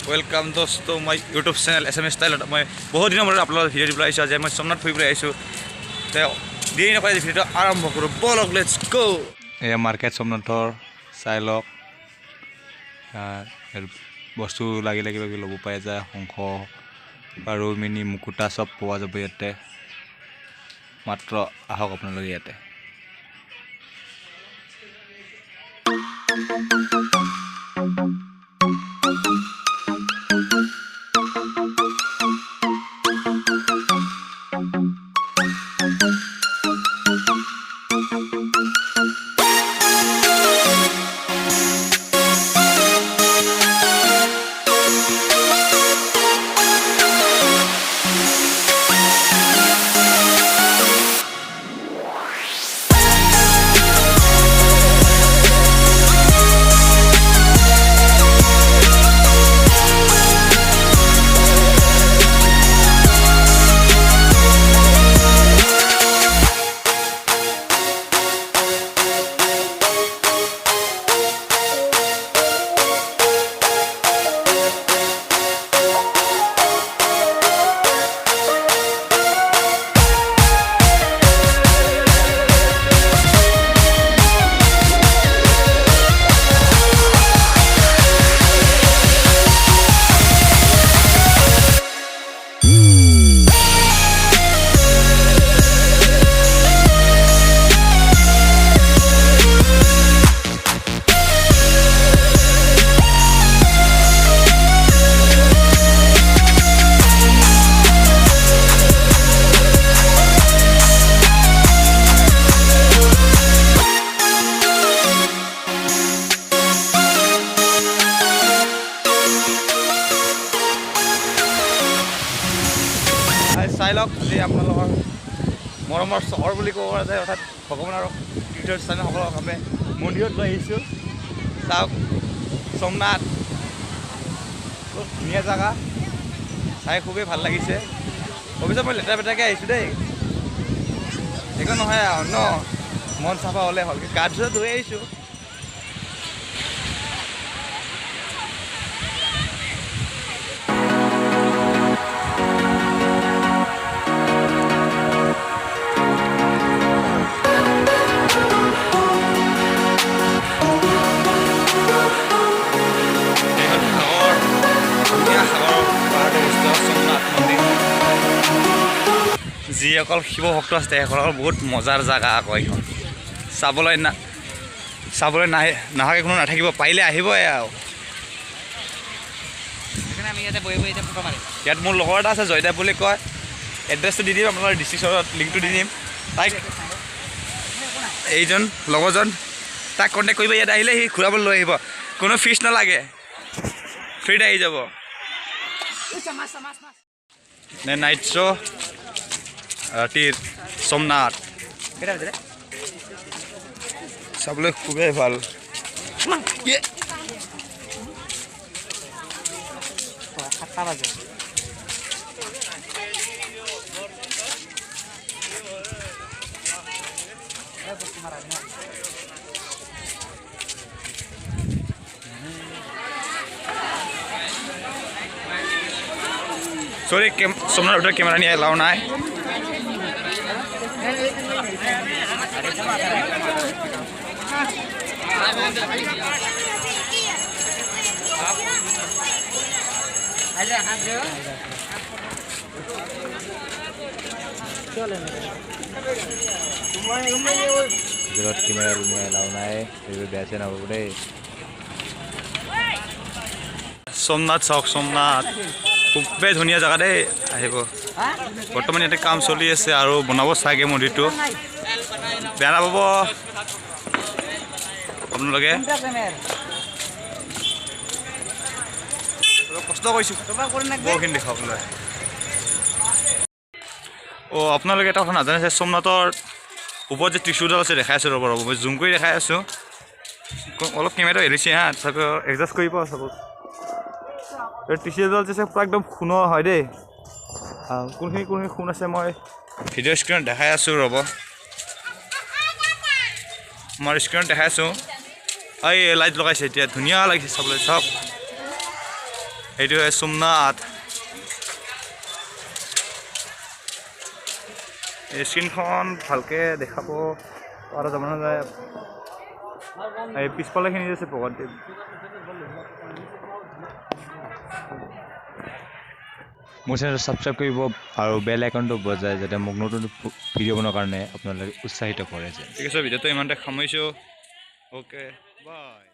welcome दोस्तों मैं YouTube channel SMS style मैं बहुत दिन मैं अपलोड भिडिओ दिबले आइছো आज मैं सोमनाथ फुरिबले आइছো ते देरि नपाय भिडिओ आरम्भ करो बोलक लेट्स गो ए मार्केट सोमनाथर साइलक बस्तु লাগি লব পাই যায় শংখ আৰু মিনি মুকুটা সব পোৱা যাব ইয়াতে মাত্ৰ আহক আপোনালোক ইয়াতে চাইলক যে আপোনালোকৰ মৰমৰ চহৰ বুলি ক'ব পৰা যায় অৰ্থাৎ ভগৱানৰ তীৰ্থস্থানীসকলক আমি মন্দিৰত লৈ আহিছোঁ চাওক সোমনাথ খুব ধুনীয়া জেগা চাই খুবেই ভাল লাগিছে অৱশ্যে মই লেতেৰা পেতেৰাকৈ আহিছোঁ দেই একো নহয় আৰু ন মন চাফা হ'লে হ'ল গা ধুই আহিছোঁ যিসকল শিৱ ভক্ত আছে তেওঁলোকৰ বহুত মজাৰ জেগা আকৌ এইখন চাবলৈ নাহাকৈ কোনো নাথাকিব পাৰিলে আহিবই আৰু ইয়াত মোৰ লগৰ এটা আছে জয়দেৱ বুলি কয় এড্ৰেছটো দি দিম আপোনালোকৰ ডিছক্ৰিপশ্যনত লিংকটো দি দিম তাইক এইজন লগৰজন তাক কণ্টেক্ট কৰিব ইয়াত আহিলে সি ঘূৰাবলৈ লৈ আহিব কোনো ফিজ নালাগে ফ্ৰীত আহি যাব নে নাইট শ্ব' ৰাতিৰ সোমনাথ চাবলৈ খুবেই ভাল সৰি সোমনাথ ভিতৰত কেমেৰা নিয়ে এলাও নাই ভিতৰত কেমেৰা নিয়ে এলাও নাই বেয়া চেয়া নহ'ব দেই সোমনাথ চাওক সোমনাথ খুবেই ধুনীয়া জেগা দেই আহিব বৰ্তমান ইয়াতে কাম চলি আছে আৰু বনাব চাগে মন্দিৰটো বেয়া নাপাব আপোনালোকে কষ্ট কৰিছোঁ বহুখিনি দেখাবলৈ আপোনালোকে এটা কথা নাজানে যে সোমনাথৰ ওপৰত যে ত্ৰিশূলডাল আছে দেখাই আছোঁ ৰ'ব মই জুম কৰি দেখাই আছোঁ অলপ কেমেৰা এৰিছে হা তথাপিও এডজাষ্ট কৰিব চাব ত্ৰিশূলডাল যে পূৰা একদম সোণৰ হয় দেই কোনখিনি সোণ আছে মই ভিডিঅ' স্ক্ৰীণত দেখাই আছোঁ ৰ'ব মই স্ক্ৰীণত দেখাই আছোঁ এই লাইট লগাইছে এতিয়া ধুনীয়া লাগিছে চাবলৈ চাওক এইটো সোমনাথ এই স্ক্ৰীনখন ভালকে দেখাব পৰা যাব নাযায় এই পিছফালেখিনি আছে ভগৱতী মোৰ চেনেল ছাবস্ক্ৰাইব কৰিব আৰু বেল আইকনটো বজাই যাতে মোক নতুন ভিডিঅ' বনোৱাৰ কাৰণে আপোনালোকে উৎসাহিত কৰে যে ঠিক আছে ভিডিঅ'টো ইমানতে সামৰিছোঁ অ'কে বাই